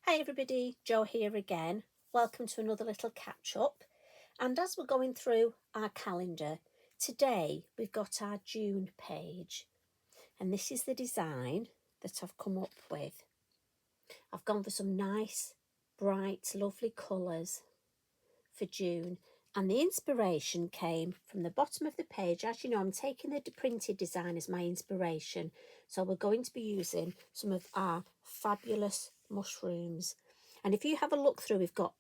Hi everybody, Jo here again. Welcome to another little catch up. And as we're going through our calendar, today we've got our June page. And this is the design that I've come up with. I've gone for some nice, bright, lovely colours for June. And the inspiration came from the bottom of the page. As you know, I'm taking the printed design as my inspiration. So we're going to be using some of our fabulous mushrooms. And if you have a look through, we've got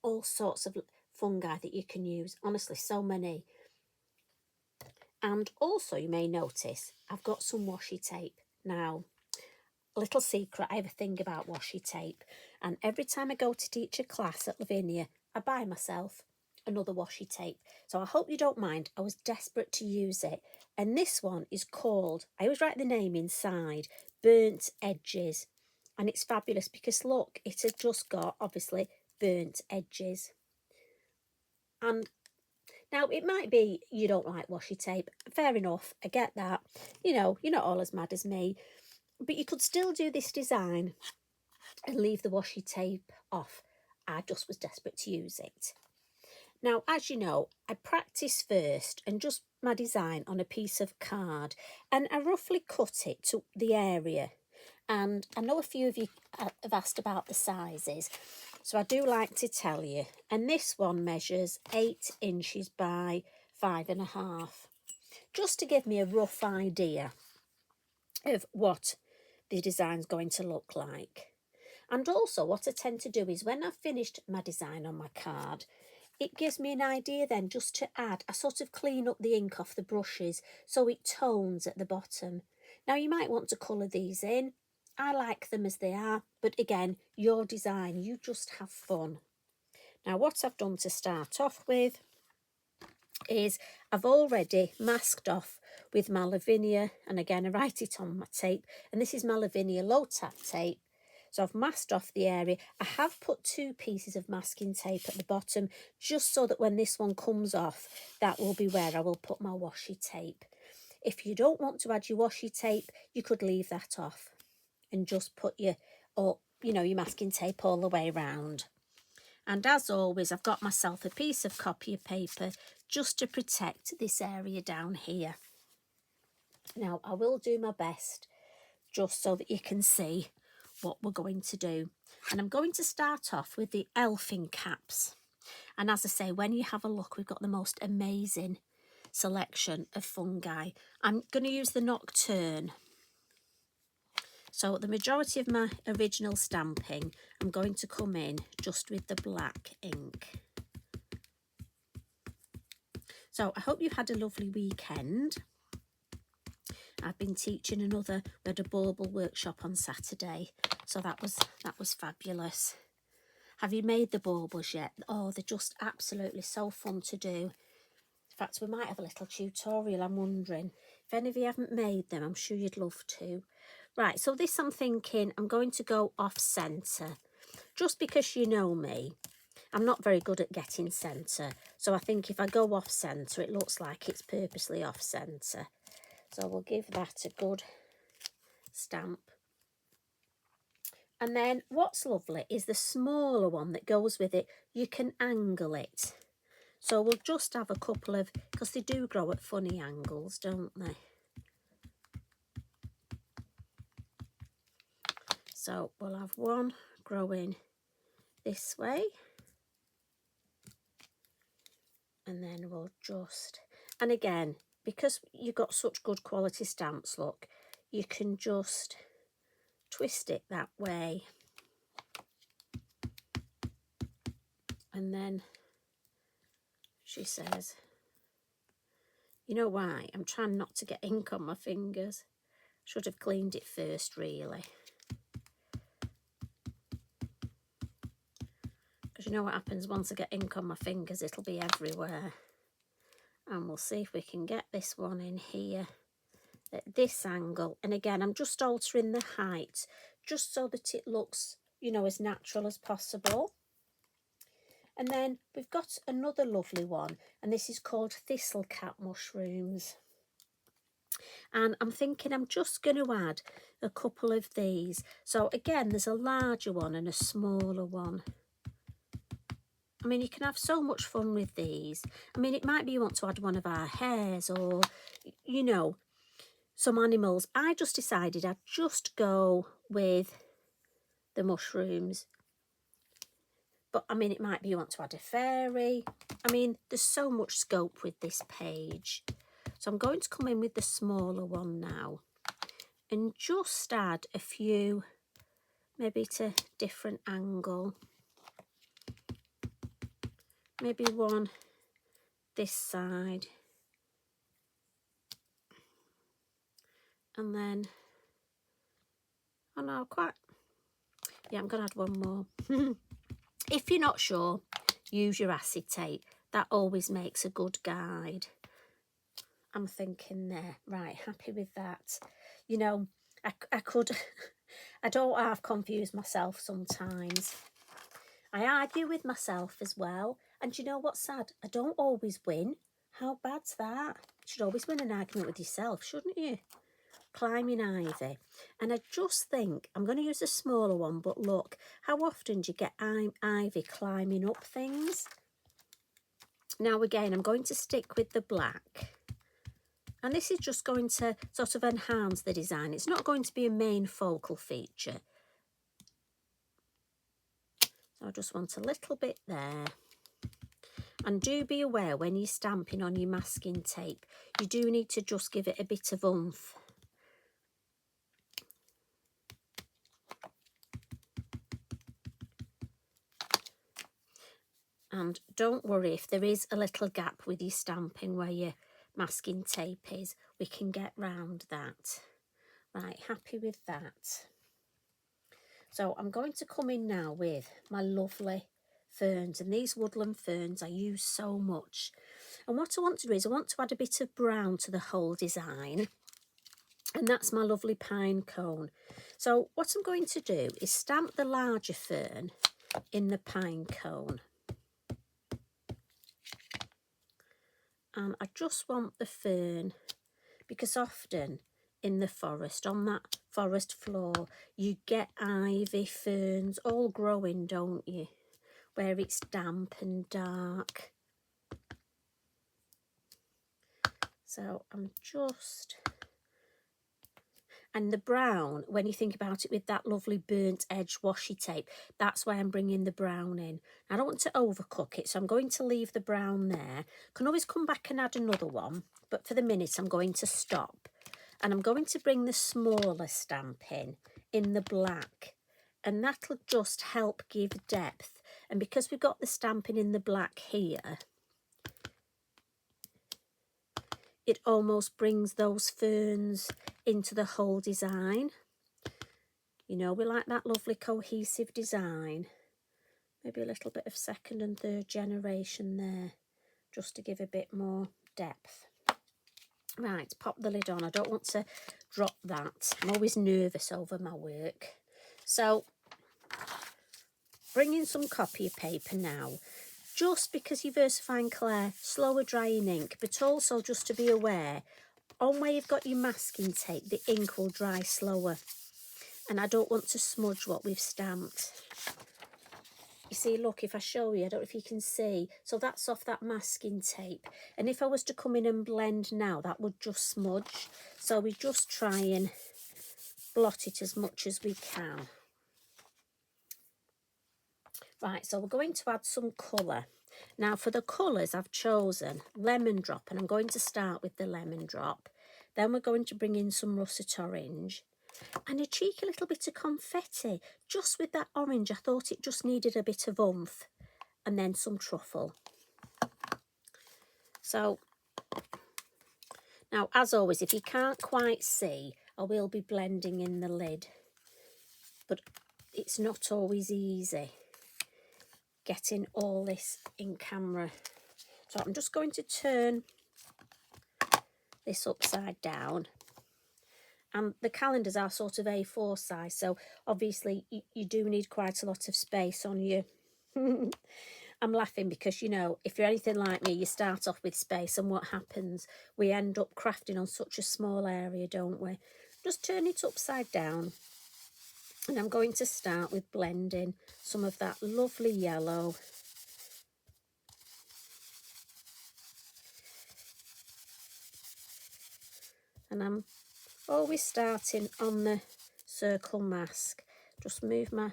all sorts of fungi that you can use. Honestly, so many. And also you may notice I've got some washi tape. Now, a little secret, I have a thing about washi tape. And every time I go to teach a class at Lavinia, I buy myself another washi tape. So I hope you don't mind. I was desperate to use it. And this one is called, I always write the name inside, Burnt Edges. And it's fabulous because look, it has just got, obviously, burnt edges. And now it might be you don't like washi tape. Fair enough, I get that. You know, you're not all as mad as me. But you could still do this design and leave the washi tape off. I just was desperate to use it. Now, as you know, I practice first and just my design on a piece of card, and I roughly cut it to the area. And I know a few of you have asked about the sizes, so I do like to tell you. And this one measures 8 inches by 5.5, just to give me a rough idea of what the design's going to look like. And also what I tend to do is when I've finished my design on my card, it gives me an idea then just to add, I sort of clean up the ink off the brushes so it tones at the bottom. Now you might want to colour these in. I like them as they are, but again, your design, you just have fun. Now what I've done to start off with is I've already masked off with my Lavinia, and again I write it on my tape, and this is my Lavinia low tap tape. So I've masked off the area. I have put 2 pieces of masking tape at the bottom, just so that when this one comes off, that will be where I will put my washi tape. If you don't want to add your washi tape, you could leave that off and just put your masking tape all the way around. And as always, I've got myself a piece of copy paper just to protect this area down here. Now, I will do my best just so that you can see what we're going to do. And I'm going to start off with the Elfin Caps. And as I say, when you have a look, we've got the most amazing selection of fungi. I'm going to use the Nocturne. So the majority of my original stamping, I'm going to come in just with the black ink. So I hope you've had a lovely weekend. I've been teaching we had a bauble workshop on Saturday, so that was fabulous. Have you made the baubles yet? Oh, they're just absolutely so fun to do. In fact, we might have a little tutorial, I'm wondering. If any of you haven't made them, I'm sure you'd love to. Right, so this I'm thinking I'm going to go off centre. Just because you know me, I'm not very good at getting centre. So I think if I go off centre, it looks like it's purposely off centre. So we'll give that a good stamp. And then what's lovely is the smaller one that goes with it. You can angle it. So we'll just have a couple of, because they do grow at funny angles, don't they? So we'll have one growing this way. And then we'll just, and again, because you've got such good quality stamps, look, you can just twist it that way. And then she says, you know why? I'm trying not to get ink on my fingers. Should have cleaned it first, really. Because you know what happens once I get ink on my fingers, it'll be everywhere. And we'll see if we can get this one in here at this angle. And again, I'm just altering the height just so that it looks, you know, as natural as possible. And then we've got another lovely one, and this is called Thistle Cap Mushrooms. And I'm thinking I'm just going to add a couple of these. So again, there's a larger one and a smaller one. I mean, you can have so much fun with these. I mean, it might be you want to add one of our hares or, you know, some animals. I just decided I'd just go with the mushrooms. But, I mean, it might be you want to add a fairy. I mean, there's so much scope with this page. So I'm going to come in with the smaller one now and just add a few, maybe to different angle. Maybe one this side. And then, oh no, quite, yeah, I'm going to add one more. If you're not sure, use your acetate. That always makes a good guide. I'm thinking there, right, happy with that. You know, I could, I don't half confuse myself sometimes. I argue with myself as well. And you know what's sad? I don't always win. How bad's that? You should always win an argument with yourself, shouldn't you? Climbing ivy. And I just think, I'm going to use a smaller one, but look, how often do you get ivy climbing up things? Now again, I'm going to stick with the black. And this is just going to sort of enhance the design. It's not going to be a main focal feature. So I just want a little bit there. And do be aware when you're stamping on your masking tape, you do need to just give it a bit of oomph. And don't worry if there is a little gap with your stamping where your masking tape is, we can get round that. Right, happy with that. So I'm going to come in now with my lovely ferns, and these woodland ferns I use so much. And what I want to do is I want to add a bit of brown to the whole design, and that's my lovely pine cone. So what I'm going to do is stamp the larger fern in the pine cone. And I just want the fern, because often in the forest, on that forest floor, you get ivy ferns all growing, don't you? Where it's damp and dark. So I'm just... And the brown, when you think about it with that lovely burnt edge washi tape, that's why I'm bringing the brown in. I don't want to overcook it, so I'm going to leave the brown there. Can always come back and add another one, but for the minute I'm going to stop. And I'm going to bring the smaller stamp in the black. And that'll just help give depth. And because we've got the stamping in the black here, it almost brings those ferns into the whole design. You know, we like that lovely cohesive design. Maybe a little bit of second and third generation there, just to give a bit more depth. Right, pop the lid on. I don't want to drop that. I'm always nervous over my work. So, bring in some copy paper now. Just because you Versafine Clair, slower drying ink, but also just to be aware, on where you've got your masking tape, the ink will dry slower. And I don't want to smudge what we've stamped. You see, look, if I show you, I don't know if you can see. So that's off that masking tape. And if I was to come in and blend now, that would just smudge. So we just try and blot it as much as we can. Right, so we're going to add some colour. Now for the colours, I've chosen lemon drop, and I'm going to start with the lemon drop. Then we're going to bring in some russet orange and a cheeky little bit of confetti. Just with that orange, I thought it just needed a bit of oomph. And then some truffle. So now, as always, if you can't quite see, I will be blending in the lid. But it's not always easy getting all this in camera. So I'm just going to turn this upside down. And the calendars are sort of A4 size, so obviously you do need quite a lot of space on your I'm laughing because, you know, if you're anything like me, you start off with space, and what happens? We end up crafting on such a small area, don't we? Just turn it upside down, and I'm going to start with blending some of that lovely yellow. And I'm always starting on the circle mask. Just move my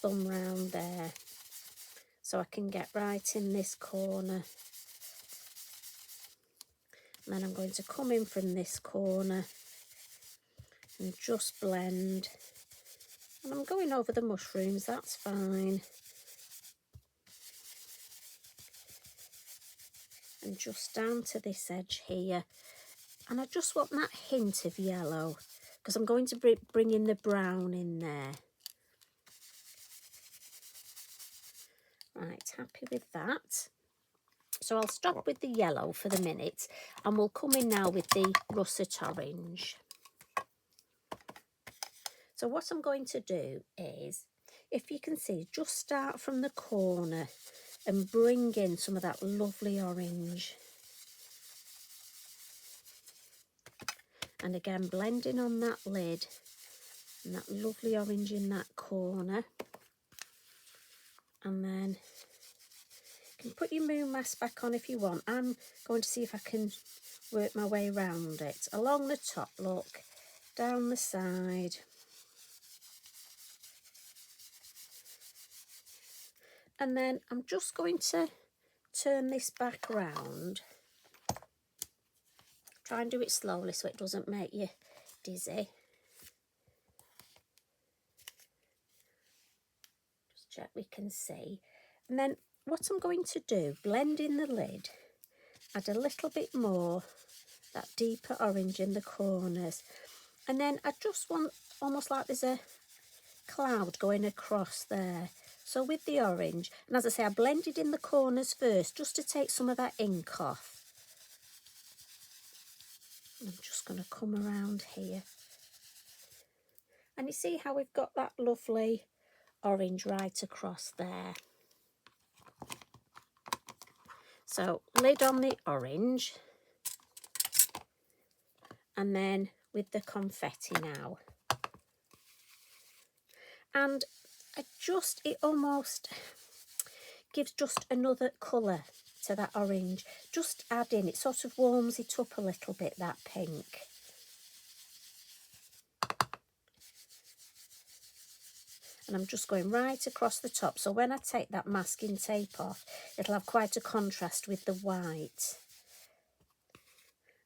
thumb round there so I can get right in this corner. And then I'm going to come in from this corner and just blend. And I'm going over the mushrooms, that's fine. And just down to this edge here. And I just want that hint of yellow because I'm going to bring in the brown in there. Right, happy with that. So I'll stop with the yellow for the minute, and we'll come in now with the russet orange. So what I'm going to do is, if you can see, just start from the corner and bring in some of that lovely orange. And again, blending on that lid and that lovely orange in that corner. And then you can put your moon mask back on if you want. I'm going to see if I can work my way around it. Along the top, look, down the side. And then I'm just going to turn this back round. Try and do it slowly so it doesn't make you dizzy. Just check we can see. And then what I'm going to do, blend in the lid, add a little bit more, that deeper orange in the corners. And then I just want almost like there's a cloud going across there. So with the orange, and as I say, I blended in the corners first just to take some of that ink off. I'm just going to come around here. And you see how we've got that lovely orange right across there. So lid on the orange. And then with the confetti now. And it almost gives just another colour to that orange. Just add in, it sort of warms it up a little bit, that pink. And I'm just going right across the top. So when I take that masking tape off, it'll have quite a contrast with the white.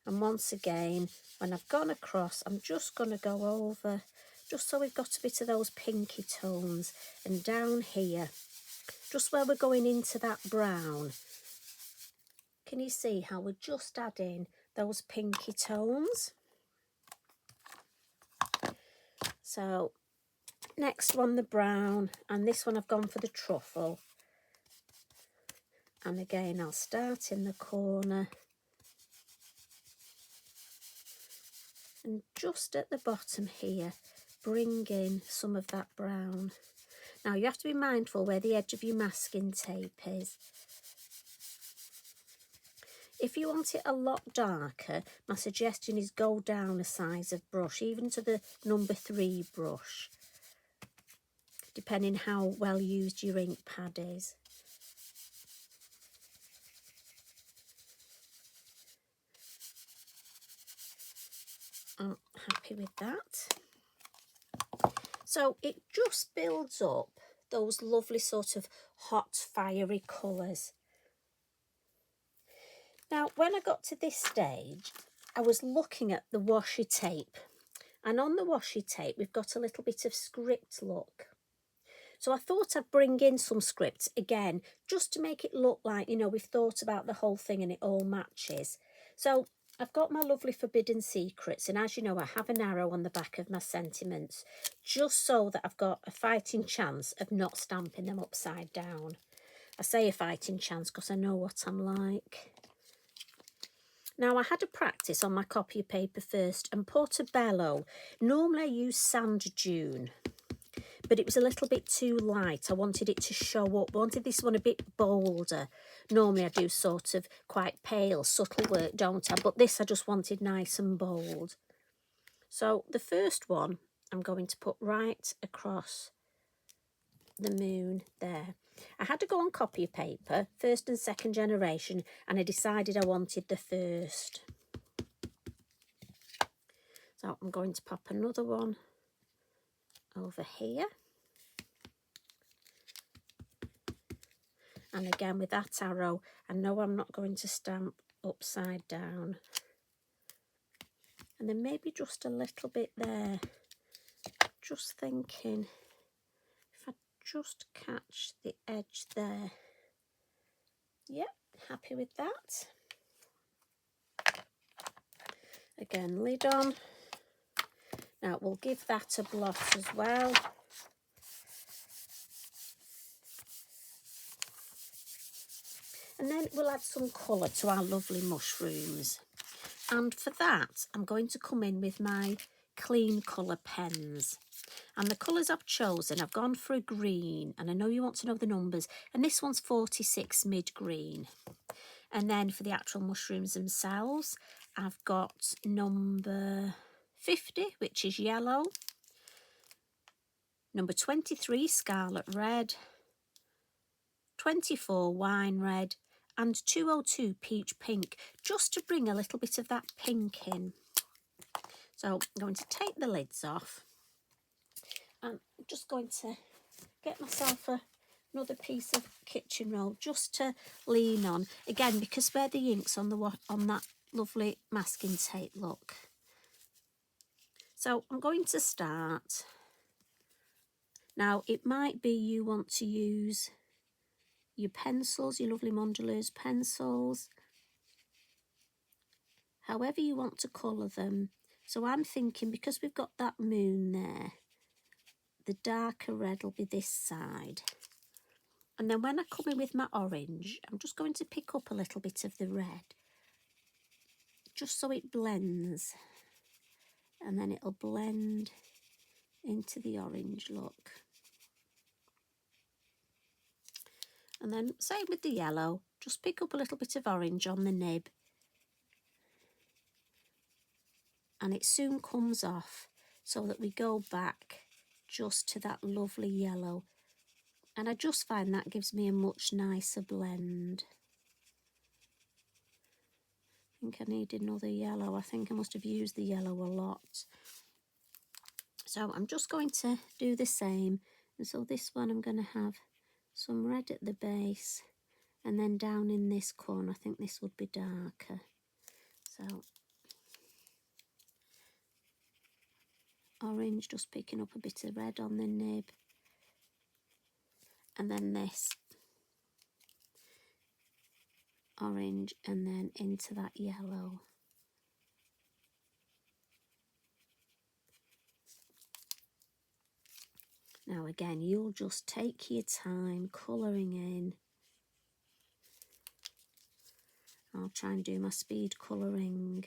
And once again, when I've gone across, I'm just going to go over, just so we've got a bit of those pinky tones. And down here, just where we're going into that brown, can you see how we're just adding those pinky tones? So next one, the brown, and this one I've gone for the truffle. And again, I'll start in the corner. And just at the bottom here, bring in some of that brown. Now you have to be mindful where the edge of your masking tape is. If you want it a lot darker, my suggestion is go down a size of brush, even to the number 3 brush, depending how well used your ink pad is. I'm happy with that. So it just builds up those lovely sort of hot, fiery colours. Now, when I got to this stage, I was looking at the washi tape. And on the washi tape, we've got a little bit of script look. So I thought I'd bring in some script again, just to make it look like, you know, we've thought about the whole thing and it all matches. So I've got my lovely Forbidden Secrets, and as you know, I have an arrow on the back of my sentiments, just so that I've got a fighting chance of not stamping them upside down. I say a fighting chance because I know what I'm like. Now, I had a practice on my copy of paper first, and Portobello, normally I use sand dune, but it was a little bit too light. I wanted it to show up. I wanted this one a bit bolder. Normally I do sort of quite pale, subtle work, don't I? But this I just wanted nice and bold. So the first one I'm going to put right across the moon there. I had to go on copy paper, first and second generation, and I decided I wanted the first. So I'm going to pop another one over here. And again with that arrow, I know I'm not going to stamp upside down. And then maybe just a little bit there. Just thinking, if I just catch the edge there. Yep, happy with that. Again, lid on. Now we'll give that a blot as well. And then we'll add some colour to our lovely mushrooms. And for that, I'm going to come in with my clean colour pens. And the colours I've chosen, I've gone for a green. And I know you want to know the numbers. And this one's 46 mid green. And then for the actual mushrooms themselves, I've got number 50, which is yellow. Number 23, scarlet red. 24, wine red. And 202, peach pink, just to bring a little bit of that pink in. So I'm going to take the lids off. And I'm just going to get myself another piece of kitchen roll just to lean on. Again, because where the ink's on that lovely masking tape, look. So I'm going to start. Now, it might be you want to use your pencils, your lovely Mondelez pencils, however you want to colour them. So I'm thinking, because we've got that moon there, the darker red will be this side. And then when I come in with my orange, I'm just going to pick up a little bit of the red, just so it blends. And then it'll blend into the orange look. And then same with the yellow, just pick up a little bit of orange on the nib. And it soon comes off, so that we go back just to that lovely yellow. And I just find that gives me a much nicer blend. I think I need another yellow. I think I must have used the yellow a lot. So I'm just going to do the same. And so this one I'm going to have some red at the base. And then down in this corner, I think this would be darker. So orange, just picking up a bit of red on the nib. And then this orange, and then into that yellow. Now again, you'll just take your time colouring in. I'll try and do my speed colouring.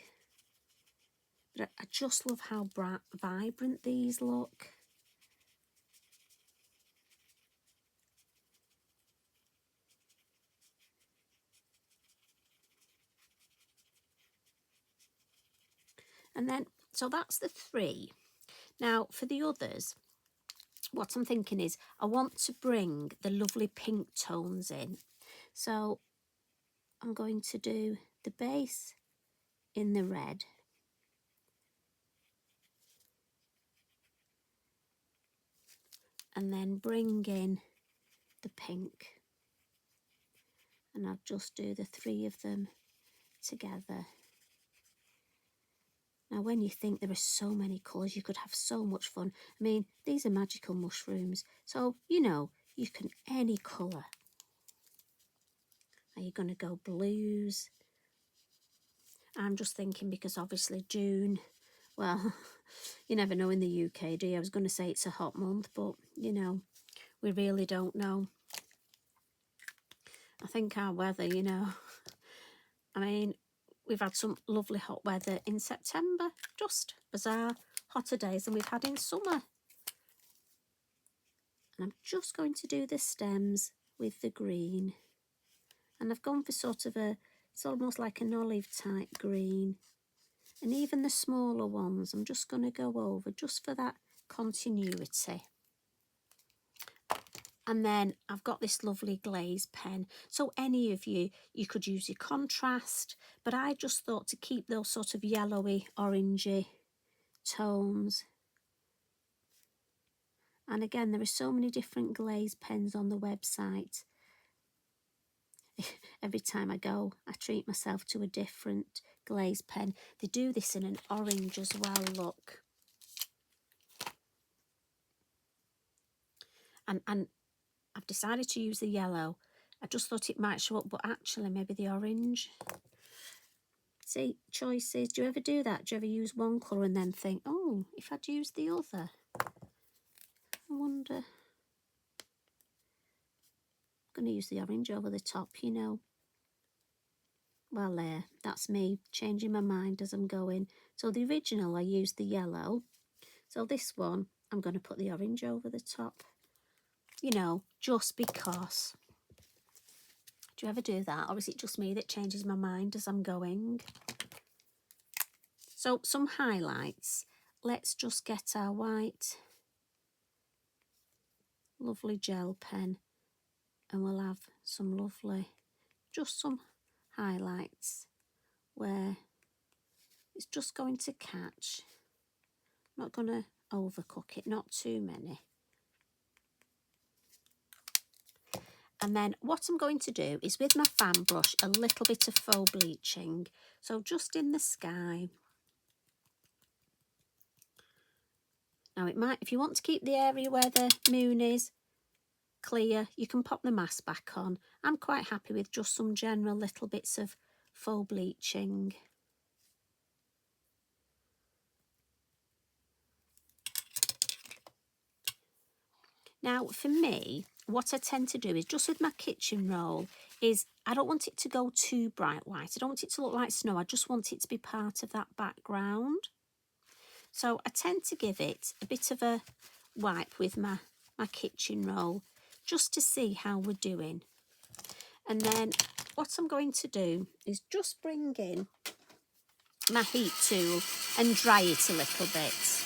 But I just love how bright, vibrant these look. And then, so that's the 3. Now for the others, what I'm thinking is I want to bring the lovely pink tones in. So I'm going to do the base in the red. And then bring in the pink. And I'll just do the 3 of them together. Now, when you think there are so many colours, you could have so much fun. I mean, these are magical mushrooms. So, you know, you can any colour. Are you going to go blues? I'm just thinking because obviously June, well, you never know in the UK, do you? I was going to say it's a hot month, but, you know, we really don't know. I think our weather, you know, I mean, we've had some lovely hot weather in September, just bizarre, hotter days than we've had in summer. And I'm just going to do the stems with the green. And I've gone for sort of it's almost like an olive type green. And even the smaller ones, I'm just going to go over just for that continuity. And then I've got this lovely glaze pen. So any of you could use your contrast, but I just thought to keep those sort of yellowy, orangey tones. And again, there are so many different glaze pens on the website. Every time I go, I treat myself to a different glaze pen. They do this in an orange as well, look. And I've decided to use the yellow. I just thought it might show up, but actually maybe the orange. See, choices. Do you ever do that? Do you ever use one colour and then think, oh, if I'd used the other? I wonder. I'm going to use the orange over the top, you know. Well, there, that's me changing my mind as I'm going. So the original, I used the yellow. So this one, I'm going to put the orange over the top. You know, just because. Do you ever do that? Or is it just me that changes my mind as I'm going? So some highlights. Let's just get our white, lovely gel pen. And we'll have some lovely, just some highlights where it's just going to catch. Not going to overcook it, not too many. And then what I'm going to do is with my fan brush, a little bit of faux bleaching. So just in the sky. Now it might, if you want to keep the area where the moon is clear, you can pop the mask back on. I'm quite happy with just some general little bits of faux bleaching. Now for me, what I tend to do is just with my kitchen roll is I don't want it to go too bright white. I don't want it to look like snow. I just want it to be part of that background. So I tend to give it a bit of a wipe with my kitchen roll just to see how we're doing. And then what I'm going to do is just bring in my heat tool and dry it a little bit.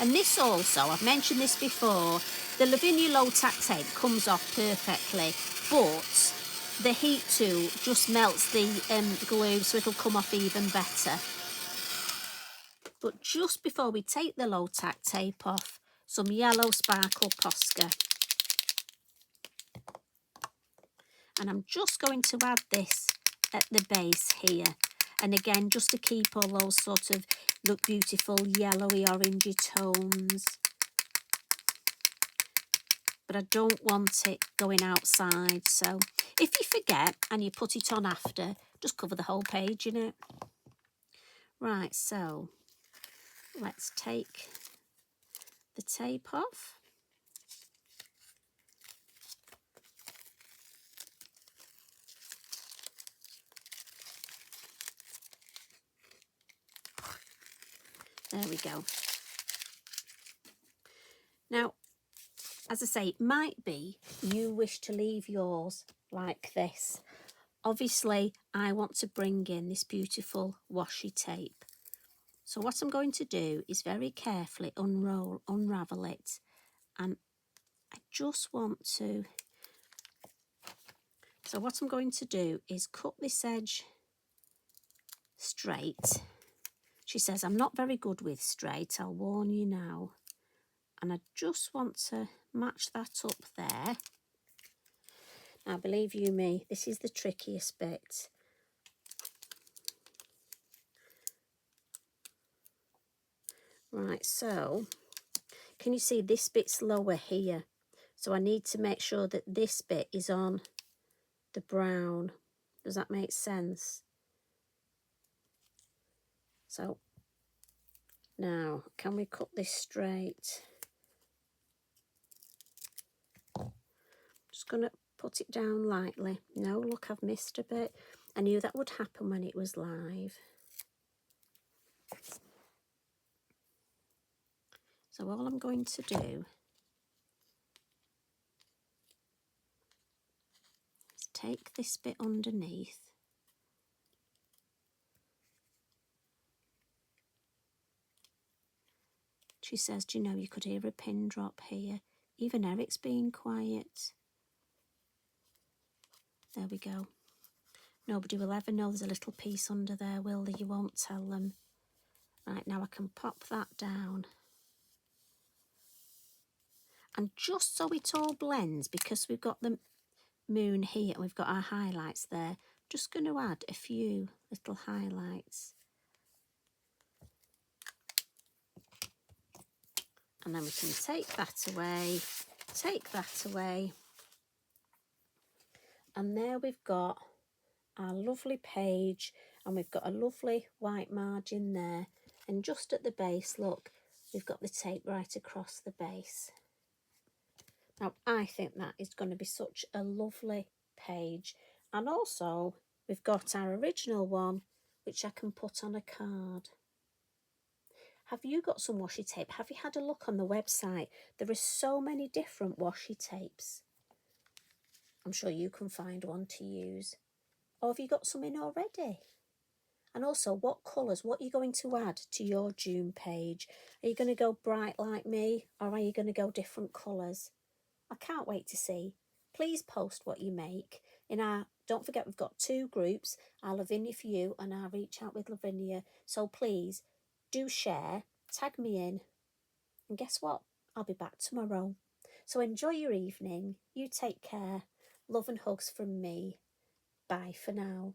And this also, I've mentioned this before, the Lavinia low tack tape comes off perfectly, but the heat tool just melts the glue so it'll come off even better. But just before we take the low tack tape off, some yellow sparkle posca. And I'm just going to add this at the base here. And again, just to keep all those sort of look beautiful yellowy orangey tones. But I don't want it going outside. So if you forget and you put it on after, just cover the whole page in it. Right, so let's take the tape off. There we go. Now, as I say, it might be you wish to leave yours like this. Obviously, I want to bring in this beautiful washi tape. So what I'm going to do is very carefully unravel it. And I just want to... So what I'm going to do is cut this edge straight. She says, I'm not very good with straight, I'll warn you now. And I just want to match that up there. Now, believe you me, this is the trickiest bit. Right, so can you see this bit's lower here? So I need to make sure that this bit is on the brown. Does that make sense? So now, can we cut this straight? Just going to put it down lightly. No, look, I've missed a bit. I knew that would happen when it was live. So all I'm going to do is take this bit underneath. She says, do you know, you could hear a pin drop here. Even Eric's being quiet. There we go. Nobody will ever know there's a little piece under there, will they? You won't tell them. Right, now I can pop that down. And just so it all blends, because we've got the moon here and we've got our highlights there, just going to add a few little highlights. And then we can take that away, and there we've got our lovely page, and we've got a lovely white margin there, and just at the base, look, we've got the tape right across the base. Now I think that is going to be such a lovely page, and also we've got our original one which I can put on a card. Have you got some washi tape? Have you had a look on the website? There are so many different washi tapes. I'm sure you can find one to use. Or have you got some in already? And also, what colours, what are you going to add to your June page? Are you going to go bright like me, or are you going to go different colours? I can't wait to see. Please post what you make. Don't forget, we've got 2 groups, our Lavinia for You and our Reach Out with Lavinia. So please, do share, tag me in, and guess what? I'll be back tomorrow. So enjoy your evening. You take care. Love and hugs from me. Bye for now.